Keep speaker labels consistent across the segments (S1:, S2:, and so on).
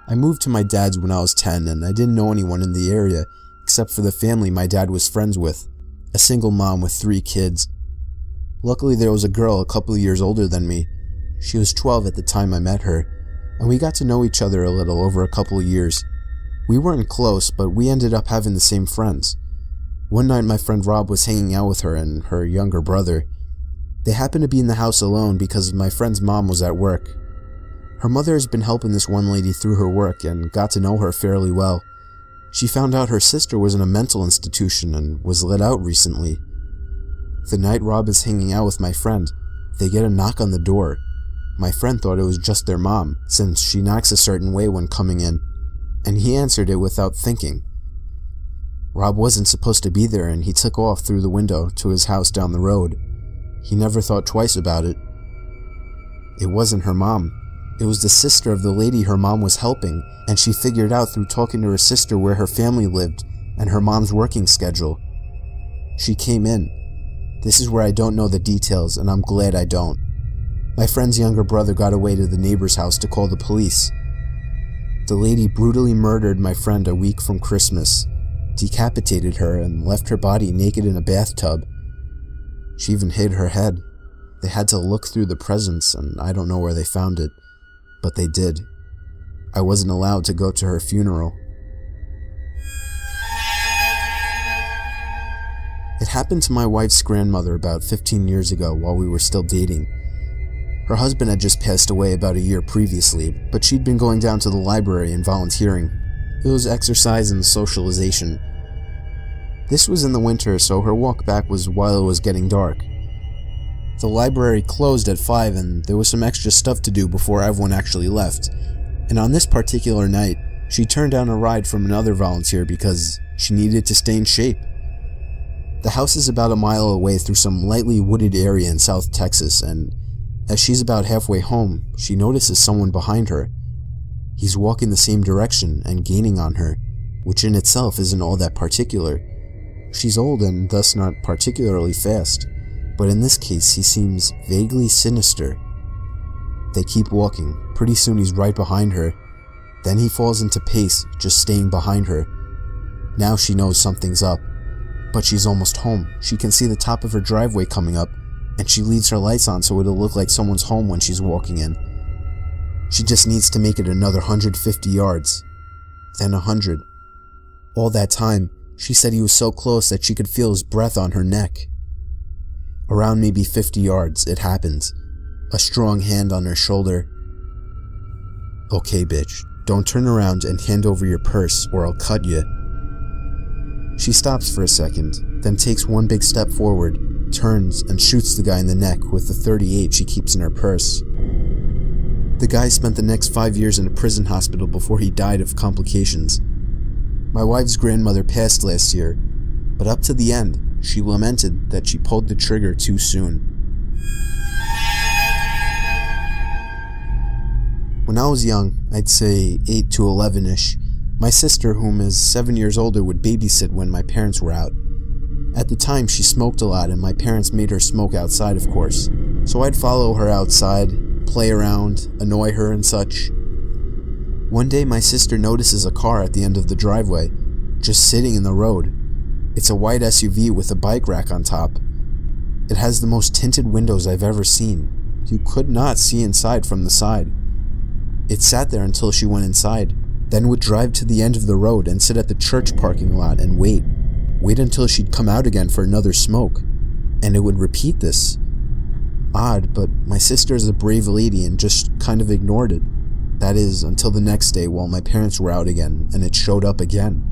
S1: I moved to my dad's when I was 10 and I didn't know anyone in the area except for the family my dad was friends with, a single mom with 3 kids. Luckily there was a girl a couple of years older than me. She was 12 at the time I met her, and we got to know each other a little over a couple of years. We weren't close, but we ended up having the same friends. One night my friend Rob was hanging out with her and her younger brother. They happened to be in the house alone because my friend's mom was at work. Her mother has been helping this one lady through her work and got to know her fairly well. She found out her sister was in a mental institution and was let out recently. The night Rob is hanging out with my friend, they get a knock on the door. My friend thought it was just their mom, since she knocks a certain way when coming in, and he answered it without thinking. Rob wasn't supposed to be there and he took off through the window to his house down the road. He never thought twice about it. It wasn't her mom. It was the sister of the lady her mom was helping, and she figured out through talking to her sister where her family lived and her mom's working schedule. She came in. This is where I don't know the details, and I'm glad I don't. My friend's younger brother got away to the neighbor's house to call the police. The lady brutally murdered my friend a week from Christmas, decapitated her, and left her body naked in a bathtub. She even hid her head. They had to look through the presents, and I don't know where they found it, but they did. I wasn't allowed to go to her funeral. It happened to my wife's grandmother about 15 years ago while we were still dating. Her husband had just passed away about a year previously, but she'd been going down to the library and volunteering. It was exercise and socialization. This was in the winter, so her walk back was while it was getting dark. The library closed at 5 and there was some extra stuff to do before everyone actually left. And on this particular night, she turned down a ride from another volunteer because she needed to stay in shape. The house is about a mile away through some lightly wooded area in South Texas, and as she's about halfway home, she notices someone behind her. He's walking the same direction and gaining on her, which in itself isn't all that particular. She's old and thus not particularly fast, but in this case he seems vaguely sinister. They keep walking. Pretty soon he's right behind her. Then he falls into pace, just staying behind her. Now she knows something's up, but she's almost home. She can see the top of her driveway coming up, and she leaves her lights on so it'll look like someone's home when she's walking in. She just needs to make it another 150 yards, then 100. All that time, she said he was so close that she could feel his breath on her neck. Around maybe 50 yards, it happens. A strong hand on her shoulder. "Okay, bitch, don't turn around and hand over your purse or I'll cut you." She stops for a second, then takes one big step forward, turns and shoots the guy in the neck with the .38 she keeps in her purse. The guy spent the next 5 years in a prison hospital before he died of complications. My wife's grandmother passed last year, but up to the end, she lamented that she pulled the trigger too soon. When I was young, I'd say 8 to 11-ish, my sister, whom is 7 years older, would babysit when my parents were out. At the time, she smoked a lot and my parents made her smoke outside, of course. So I'd follow her outside, play around, annoy her and such. One day my sister notices a car at the end of the driveway, just sitting in the road. It's a white SUV with a bike rack on top. It has the most tinted windows I've ever seen. You could not see inside from the side. It sat there until she went inside, then would drive to the end of the road and sit at the church parking lot and wait until she'd come out again for another smoke, and it would repeat this. Odd, but my sister is a brave lady and just kind of ignored it. That is, until the next day while my parents were out again and it showed up again.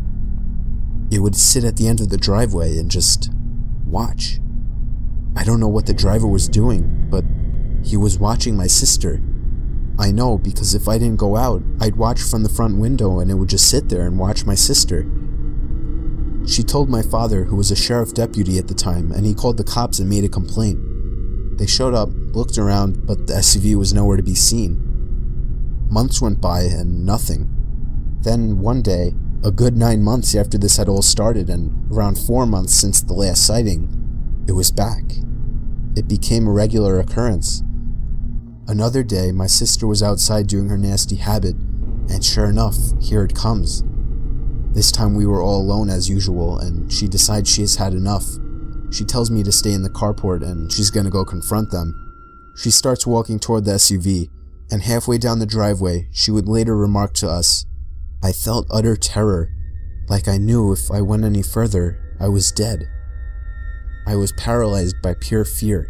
S1: It would sit at the end of the driveway and just watch. I don't know what the driver was doing, but he was watching my sister. I know because if I didn't go out, I'd watch from the front window and it would just sit there and watch my sister. She told my father, who was a sheriff deputy at the time, and he called the cops and made a complaint. They showed up, looked around, but the SUV was nowhere to be seen. Months went by and nothing. Then one day, a good 9 months after this had all started and around 4 months since the last sighting, it was back. It became a regular occurrence. Another day, my sister was outside doing her nasty habit, And sure enough, here it comes. This time we were all alone as usual, and she decides she has had enough. She tells me to stay in the carport and she's gonna go confront them. She starts walking toward the SUV, and halfway down the driveway, she would later remark to us, "I felt utter terror, like I knew if I went any further, I was dead. I was paralyzed by pure fear."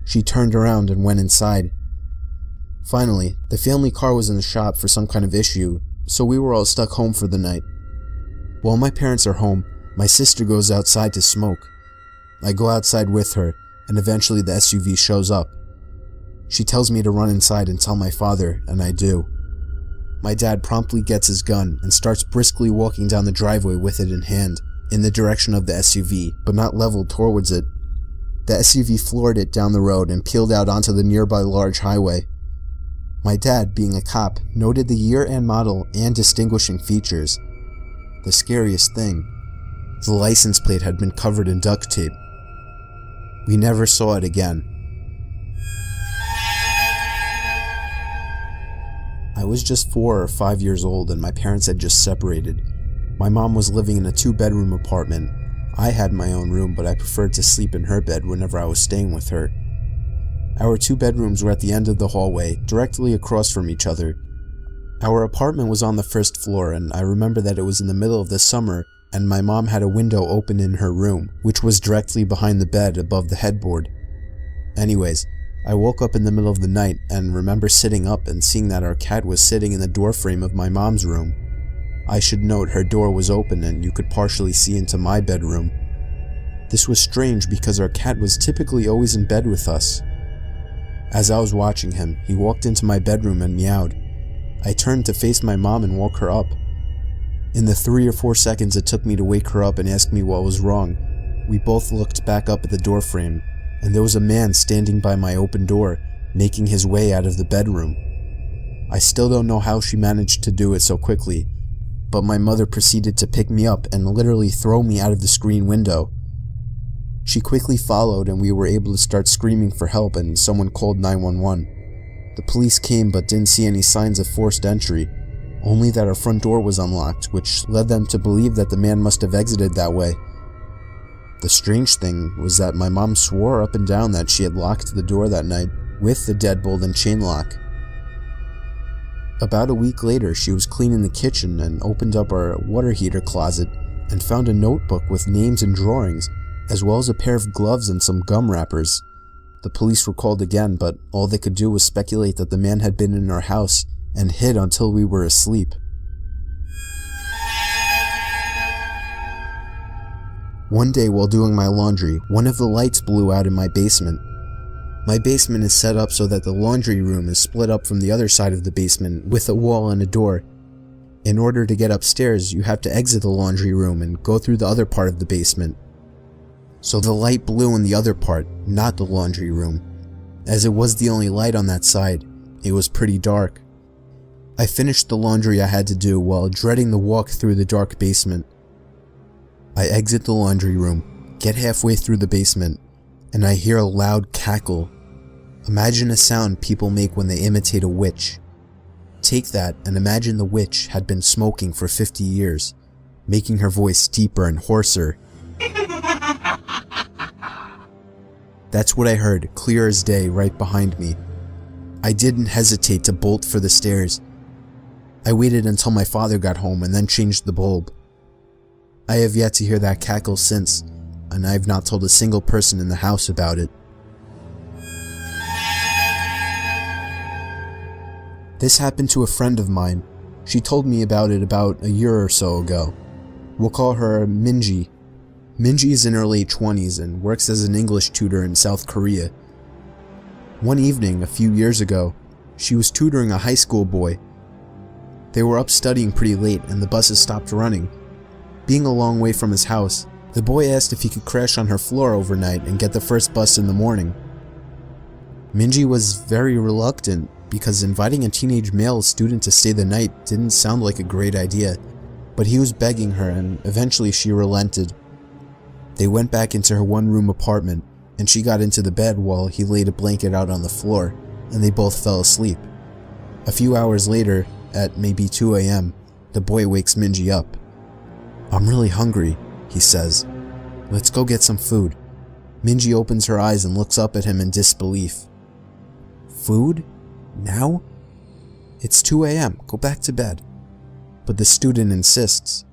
S1: She turned around and went inside. Finally, the family car was in the shop for some kind of issue, so we were all stuck home for the night. While my parents are home, my sister goes outside to smoke. I go outside with her, and eventually the SUV shows up. She tells me to run inside and tell my father, and I do. My dad promptly gets his gun and starts briskly walking down the driveway with it in hand, in the direction of the SUV, but not leveled towards it. The SUV floored it down the road and peeled out onto the nearby large highway. My dad, being a cop, noted the year and model and distinguishing features. The scariest thing, the license plate had been covered in duct tape. We never saw it again. I was just 4 or 5 years old and my parents had just separated. My mom was living in a 2-bedroom apartment. I had my own room, but I preferred to sleep in her bed whenever I was staying with her. Our 2 bedrooms were at the end of the hallway, directly across from each other. Our apartment was on the first floor, and I remember that it was in the middle of the summer, and my mom had a window open in her room, which was directly behind the bed above the headboard. Anyways, I woke up in the middle of the night and remember sitting up and seeing that our cat was sitting in the doorframe of my mom's room. I should note her door was open and you could partially see into my bedroom. This was strange because our cat was typically always in bed with us. As I was watching him, he walked into my bedroom and meowed. I turned to face my mom and woke her up. In the 3 or 4 seconds it took me to wake her up and ask me what was wrong, we both looked back up at the doorframe, and there was a man standing by my open door, making his way out of the bedroom. I still don't know how she managed to do it so quickly, but my mother proceeded to pick me up and literally throw me out of the screen window. She quickly followed and we were able to start screaming for help and someone called 911. The police came but didn't see any signs of forced entry, only that our front door was unlocked, which led them to believe that the man must have exited that way. The strange thing was that my mom swore up and down that she had locked the door that night with the deadbolt and chain lock. About a week later, she was cleaning the kitchen and opened up our water heater closet and found a notebook with names and drawings, as well as a pair of gloves and some gum wrappers. The police were called again, but all they could do was speculate that the man had been in our house and hid until we were asleep. One day while doing my laundry, one of the lights blew out in my basement. My basement is set up so that the laundry room is split up from the other side of the basement with a wall and a door. In order to get upstairs, you have to exit the laundry room and go through the other part of the basement. So the light blew in the other part, not the laundry room. As it was the only light on that side, it was pretty dark. I finished the laundry I had to do while dreading the walk through the dark basement. I exit the laundry room, get halfway through the basement, and I hear a loud cackle. Imagine a sound people make when they imitate a witch. Take that and imagine the witch had been smoking for 50 years, making her voice deeper and hoarser. That's what I heard, clear as day, right behind me. I didn't hesitate to bolt for the stairs. I waited until my father got home and then changed the bulb. I have yet to hear that cackle since, and I have not told a single person in the house about it. This happened to a friend of mine. She told me about it about a year or so ago. We'll call her Minji. Minji is in her late 20s and works as an English tutor in South Korea. One evening, a few years ago, she was tutoring a high school boy. They were up studying pretty late and the buses stopped running. Being a long way from his house, the boy asked if he could crash on her floor overnight and get the first bus in the morning. Minji was very reluctant because inviting a teenage male student to stay the night didn't sound like a great idea, but he was begging her and eventually she relented. They went back into her one-room apartment and she got into the bed while he laid a blanket out on the floor and they both fell asleep. A few hours later, at maybe 2 a.m., the boy wakes Minji up. "I'm really hungry," he says. "Let's go get some food." Minji opens her eyes and looks up at him in disbelief. "Food? Now? It's 2 a.m., go back to bed." But the student insists.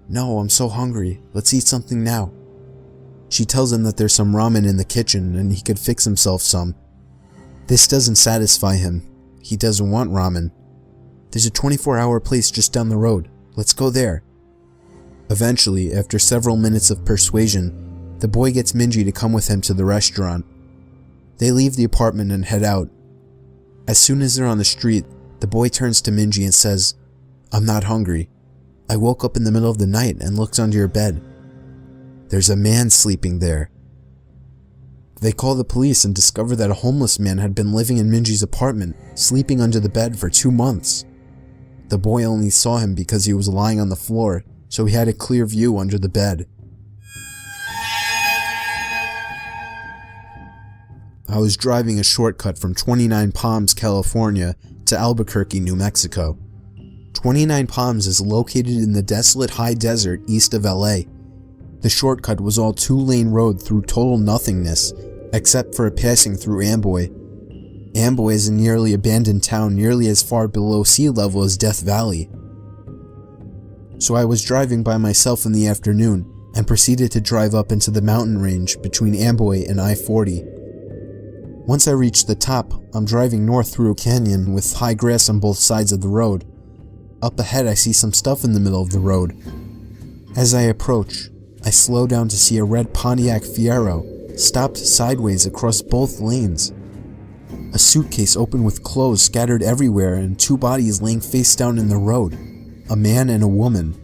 S1: "No, I'm so hungry, let's eat something now." She tells him that there's some ramen in the kitchen and he could fix himself some. This doesn't satisfy him. He doesn't want ramen. "There's a 24-hour place just down the road. Let's go there." Eventually, after several minutes of persuasion, the boy gets Minji to come with him to the restaurant. They leave the apartment and head out. As soon as they're on the street, the boy turns to Minji and says, "I'm not hungry. I woke up in the middle of the night and looked under your bed. There's a man sleeping there." They call the police and discover that a homeless man had been living in Minji's apartment, sleeping under the bed for 2 months. The boy only saw him because he was lying on the floor, so he had a clear view under the bed. I was driving a shortcut from 29 Palms, California to Albuquerque, New Mexico. 29 Palms is located in the desolate high desert east of LA. The shortcut was all 2-lane road through total nothingness, except for a passing through Amboy. Amboy is a nearly abandoned town nearly as far below sea level as Death Valley. So I was driving by myself in the afternoon and proceeded to drive up into the mountain range between Amboy and I-40. Once I reached the top, I'm driving north through a canyon with high grass on both sides of the road. Up ahead I see some stuff in the middle of the road. As I approach, I slow down to see a red Pontiac Fiero stopped sideways across both lanes. A suitcase open with clothes scattered everywhere and 2 bodies laying face down in the road, a man and a woman.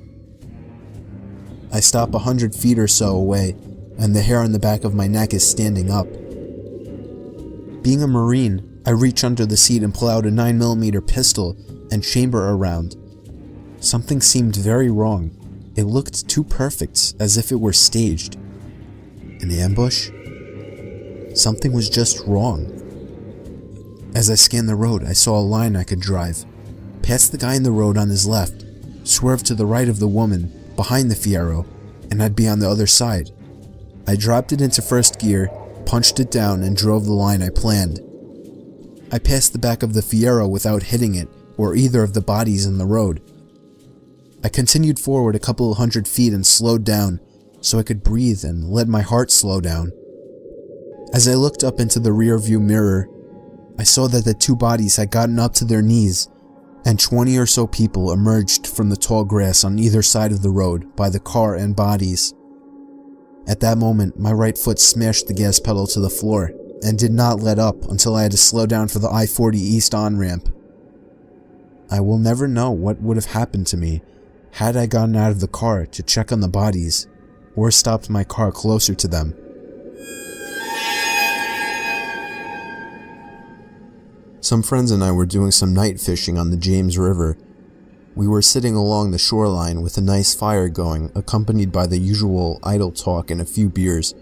S1: I stop 100 feet or so away, and the hair on the back of my neck is standing up. Being a Marine, I reach under the seat and pull out a 9mm pistol and chamber a round. Something seemed very wrong. It looked too perfect, as if it were staged. An ambush? Something was just wrong. As I scanned the road, I saw a line I could drive. Past the guy in the road on his left, swerve to the right of the woman, behind the Fiero, and I'd be on the other side. I dropped it into first gear, punched it down, and drove the line I planned. I passed the back of the Fiero without hitting it, or either of the bodies in the road. I continued forward a couple of 100 feet and slowed down, so I could breathe and let my heart slow down. As I looked up into the rear view mirror, I saw that the 2 bodies had gotten up to their knees, and 20 or so people emerged from the tall grass on either side of the road by the car and bodies. At that moment, my right foot smashed the gas pedal to the floor, and did not let up until I had to slow down for the I-40 East on-ramp. I will never know what would have happened to me had I gotten out of the car to check on the bodies, or stopped my car closer to them. Some friends and I were doing some night fishing on the James River. We were sitting along the shoreline with a nice fire going, accompanied by the usual idle talk and a few beers,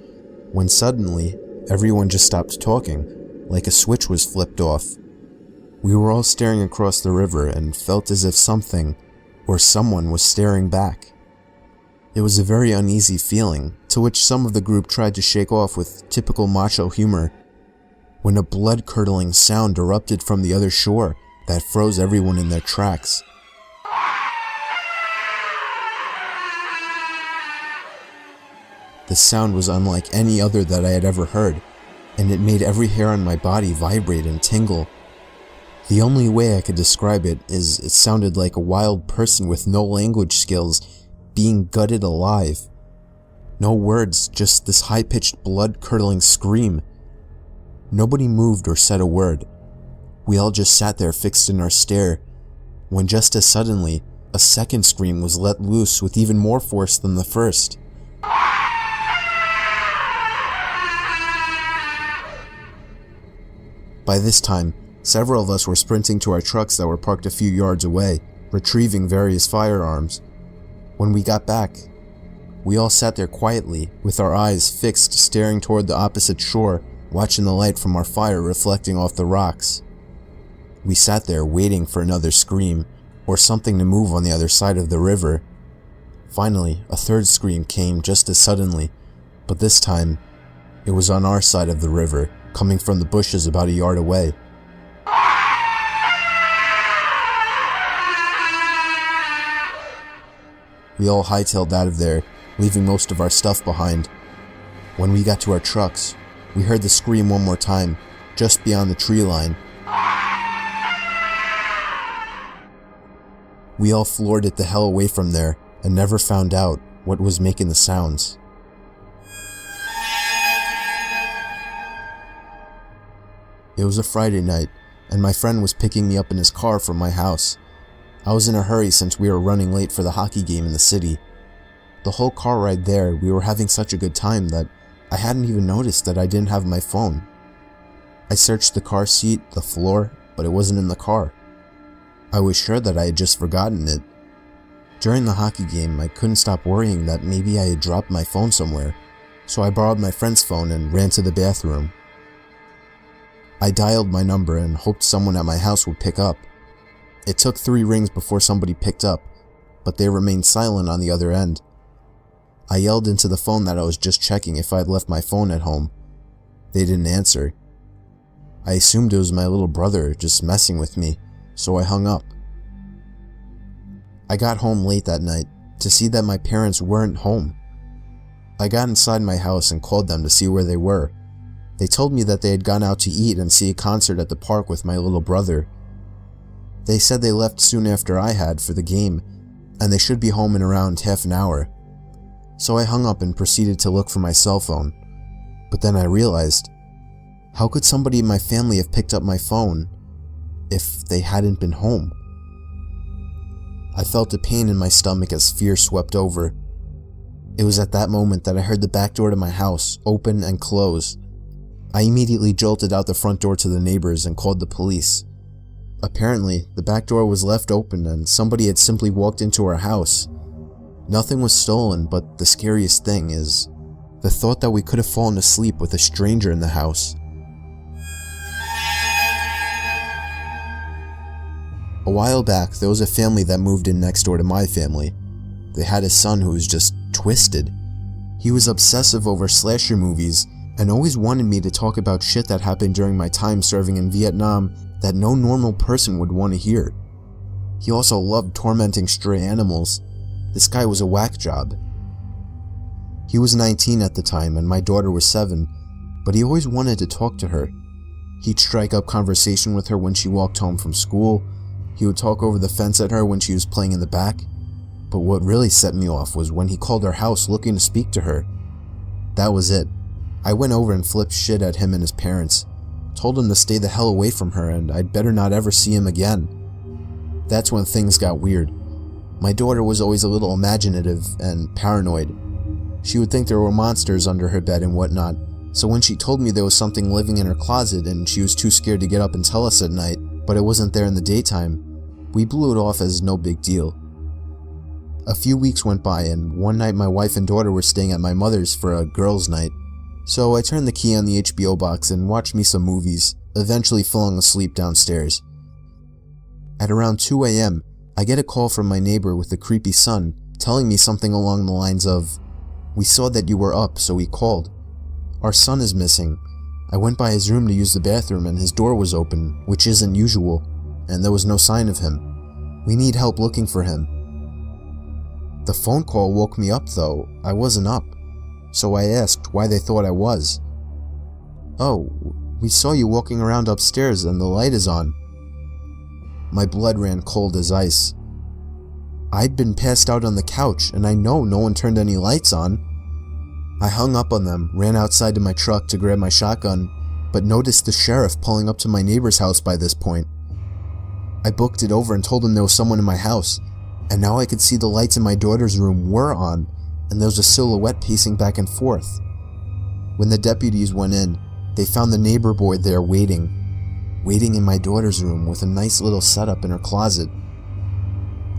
S1: when suddenly, everyone just stopped talking, like a switch was flipped off. We were all staring across the river and felt as if something, or someone, was staring back. It was a very uneasy feeling, to which some of the group tried to shake off with typical macho humor, when a blood-curdling sound erupted from the other shore that froze everyone in their tracks. The sound was unlike any other that I had ever heard, and it made every hair on my body vibrate and tingle. The only way I could describe it is it sounded like a wild person with no language skills being gutted alive. No words, just this high-pitched, blood-curdling scream. Nobody moved or said a word. We all just sat there fixed in our stare, when just as suddenly, a second scream was let loose with even more force than the first. By this time, several of us were sprinting to our trucks that were parked a few yards away, retrieving various firearms. When we got back, we all sat there quietly, with our eyes fixed staring toward the opposite shore, watching the light from our fire reflecting off the rocks. We sat there waiting for another scream, or something to move on the other side of the river. Finally, a third scream came just as suddenly, but this time, it was on our side of the river, coming from the bushes about a yard away. We all hightailed out of there, leaving most of our stuff behind. When we got to our trucks, we heard the scream one more time, just beyond the tree line. We all floored it the hell away from there, and never found out what was making the sounds. It was a Friday night, and my friend was picking me up in his car from my house. I was in a hurry since we were running late for the hockey game in the city. The whole car ride there, we were having such a good time that I hadn't even noticed that I didn't have my phone. I searched the car seat, the floor, but it wasn't in the car. I was sure that I had just forgotten it. During the hockey game, I couldn't stop worrying that maybe I had dropped my phone somewhere, so I borrowed my friend's phone and ran to the bathroom. I dialed my number and hoped someone at my house would pick up. It took 3 rings before somebody picked up, but they remained silent on the other end. I yelled into the phone that I was just checking if I had left my phone at home. They didn't answer. I assumed it was my little brother just messing with me, so I hung up. I got home late that night to see that my parents weren't home. I got inside my house and called them to see where they were. They told me that they had gone out to eat and see a concert at the park with my little brother. They said they left soon after I had for the game, and they should be home in around half an hour. So I hung up and proceeded to look for my cell phone. But then I realized, how could somebody in my family have picked up my phone if they hadn't been home? I felt a pain in my stomach as fear swept over. It was at that moment that I heard the back door to my house open and close. I immediately jolted out the front door to the neighbors and called the police. Apparently, the back door was left open and somebody had simply walked into our house. Nothing was stolen, but the scariest thing is the thought that we could have fallen asleep with a stranger in the house. A while back, there was a family that moved in next door to my family. They had a son who was just twisted. He was obsessive over slasher movies and always wanted me to talk about shit that happened during my time serving in Vietnam that no normal person would want to hear. He also loved tormenting stray animals. This guy was a whack job. He was 19 at the time and my daughter was 7, but he always wanted to talk to her. He'd strike up conversation with her when she walked home from school. He would talk over the fence at her when she was playing in the back. But what really set me off was when he called our house looking to speak to her. That was it. I went over and flipped shit at him and his parents. Told him to stay the hell away from her and I'd better not ever see him again. That's when things got weird. My daughter was always a little imaginative and paranoid. She would think there were monsters under her bed and whatnot, so when she told me there was something living in her closet and she was too scared to get up and tell us at night, but it wasn't there in the daytime, we blew it off as no big deal. A few weeks went by and one night my wife and daughter were staying at my mother's for a girls' night. So I turned the key on the HBO box and watched me some movies, eventually falling asleep downstairs. At around 2 a.m., I get a call from my neighbor with a creepy son telling me something along the lines of, "We saw that you were up, so we called. Our son is missing. I went by his room to use the bathroom and his door was open, which isn't usual, and there was no sign of him. We need help looking for him." The phone call woke me up though. I wasn't up. So I asked why they thought I was. "Oh, we saw you walking around upstairs and the light is on." My blood ran cold as ice. I'd been passed out on the couch and I know no one turned any lights on. I hung up on them, ran outside to my truck to grab my shotgun, but noticed the sheriff pulling up to my neighbor's house by this point. I booked it over and told him there was someone in my house, and now I could see the lights in my daughter's room were on, and there was a silhouette pacing back and forth. When the deputies went in, they found the neighbor boy there waiting in my daughter's room with a nice little setup in her closet.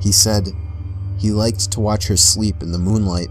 S1: He said he liked to watch her sleep in the moonlight.